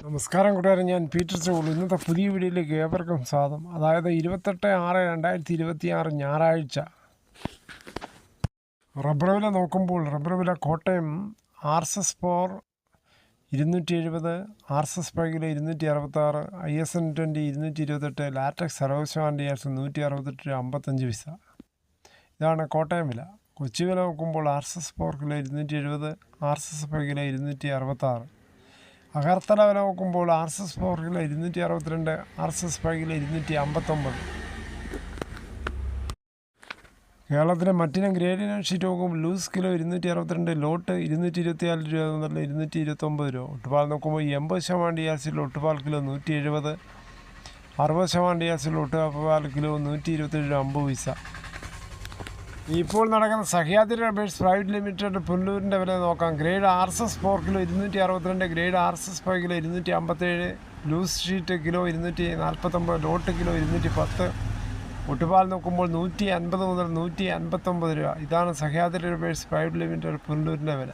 നമസ്കാരം കൂട്ടുകാരെ, ഞാൻ പീറ്റർ ചോളു. ഇന്നത്തെ പുതിയ വീഡിയോയിലേക്ക് ഏവർക്കും സ്വാഗതം. അതായത് 28/6/2026 ഞായറാഴ്ച റബ്ബർ വില നോക്കുമ്പോൾ റബ്ബർ വില Kottayam RSS 4 270, RSS 5 kilo 266, ISN 20 228, latex 60% 168 രൂപ 55 പൈസ. ഇതാണ് കോട്ടയം വില. കൊച്ചി വില നോക്കുമ്പോൾ RSS 4 kilo 270, RSS 5 kilo 266. Agartala വില നോക്കുമ്പോൾ RSS 4 കിലോ 262, RSS 5 കിലോ 259. കേരളത്തിലെ മറ്റിനം ഗ്രേഡിനം ഷീറ്റ് നോക്കുമ്പോൾ ലൂസ് കിലോ 262, ലോട്ട് 224 രൂപ മുതൽ 229 രൂപ. ഒട്ടുപാൽ നോക്കുമ്പോൾ 80% DRCയിൽ ഒട്ടുപാൽ കിലോ 170, 60% DRCയിൽ ഒട്ടുപാൽ കിലോ 127 രൂപ 50 പൈസ. ഇപ്പോൾ നടക്കുന്ന സഹ്യാദ്രി റബ്ബേഴ്സ് പ്രൈവറ്റ് ലിമിറ്റഡ് പുല്ലൂരിൻ്റെ വില നോക്കാം. Grade RSS 4 kilo 262, grade RSS 5 kilo 257, loose sheet kilo 249, lot kilo 210. ഒട്ടുപാൽ നോക്കുമ്പോൾ 150 മുതൽ 159 രൂപ. ഇതാണ് സഹ്യാദ്രി റബ്ബേഴ്സ് പ്രൈവറ്റ് ലിമിറ്റഡ് പുല്ലൂരിൻ്റെ വില.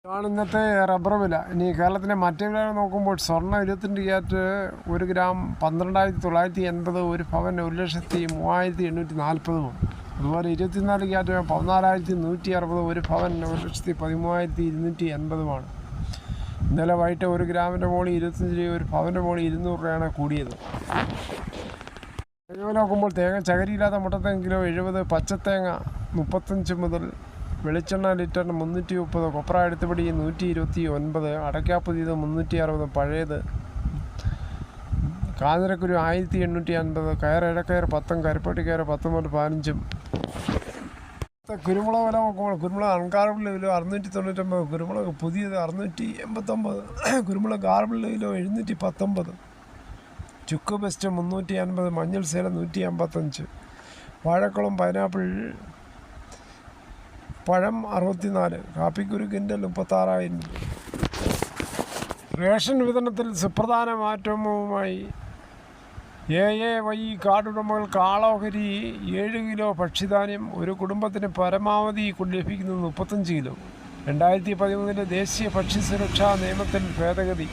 ഇതാണ് ഇന്നത്തെ റബ്ബർ വില. ഇനി കേരളത്തിലെ മറ്റു വില നോക്കുമ്പോൾ സ്വർണ്ണം 22 ക്യാരറ്റ് 1 ഗ്രാം 12,980, 1 പവൻ 1,03,840. അതുപോലെ 24 ക്യാരറ്റ് 14,160, 1 പവൻ 1,13,280. ഇന്നലെ വൈകിട്ട് 1 ഗ്രാമിൻ്റെ മുകളിൽ 25 രൂപ, 1 പവൻ്റെ മുകളിൽ 200 രൂപയാണ് കൂടിയത്. തേങ്ങ നോക്കുമ്പോൾ തേങ്ങ ചകരിയില്ലാത്ത മുട്ടത്തേങ്ങ കിലോ 70, പച്ചത്തേങ്ങ 35 മുതൽ, വെളിച്ചെണ്ണ ലിറ്ററിന് 330, കൊപ്ര എടുത്തുപടി 129, അടയ്ക്കാപ്പുതിയത് 360, പഴയത്. കാഞ്ഞിരക്കുരു 1850, കയർ ഇടക്കയർ 10, കരിപ്പട്ടിക്കയർ 10 മുതൽ 15. കുരുമുളക് വില നോക്കുമ്പോൾ കുരുമുളക് അൺകാർബിൾഡ് കിലോ 699, കുരുമുളക് പുതിയത് 689, കുരുമുളക് കാർബിൾഡ് കിലോ 719, ചുക്ക് ബെസ്റ്റ് 350, മഞ്ഞൾ സേലം 155, വാഴക്കുളം പൈനാപ്പിൾ പഴം 64, കാപ്പിക്കുരു കിൻഡൽ 36,000. റേഷൻ വിതരണത്തിൽ സുപ്രധാന മാറ്റവുമായി AAY കാർഡ് ഉടമകൾക്ക് ആളോഹരി 7 കിലോ ഭക്ഷ്യധാന്യം ഒരു കുടുംബത്തിന് പരമാവധി ലഭിക്കുന്നത് 35 കിലോ. 2013 ദേശീയ ഭക്ഷ്യസുരക്ഷാ നിയമത്തിൽ ഭേദഗതി.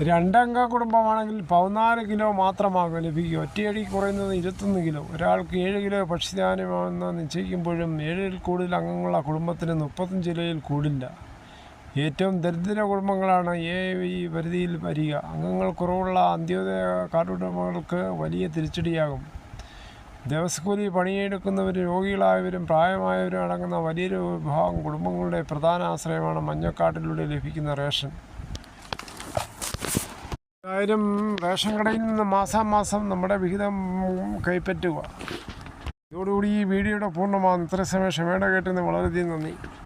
2 അംഗ കുടുംബമാണെങ്കിൽ 14 കിലോ മാത്രമാകും ലഭിക്കുക. ഒറ്റയടി കുറയുന്നത് 21 കിലോ. ഒരാൾക്ക് 7 കിലോ ഭക്ഷ്യധാന്യമാണെന്ന് നിശ്ചയിക്കുമ്പോഴും 7-ൽ കൂടുതൽ അംഗങ്ങളുള്ള കുടുംബത്തിന് 35 കിലോയിൽ കൂടില്ല. ഏറ്റവും ദരിദ്ര കുടുംബങ്ങളാണ് AAY പരിധിയിൽ വരിക. അംഗങ്ങൾ കുറവുള്ള അന്ത്യോദയ കാർഡുടമകൾക്ക് വലിയ തിരിച്ചടിയാകും. ദിവസക്കൂലി പണിയെടുക്കുന്നവരും രോഗികളായവരും പ്രായമായവരും അടങ്ങുന്ന വലിയൊരു വിഭാഗം കുടുംബങ്ങളുടെ പ്രധാന ആശ്രയമാണ് മഞ്ഞക്കാർഡിലൂടെ ലഭിക്കുന്ന റേഷൻ. ഏതായാലും റേഷൻ കടയിൽ നിന്ന് മാസാമാസം നമ്മുടെ വിഹിതം കൈപ്പറ്റുക. ഇതോടുകൂടി ഈ വീഡിയോയുടെ പൂർണ്ണമാകുന്നു. ഇത്ര സമയം ക്ഷമയോടെ കേട്ടതിന് വളരെയധികം നന്ദി.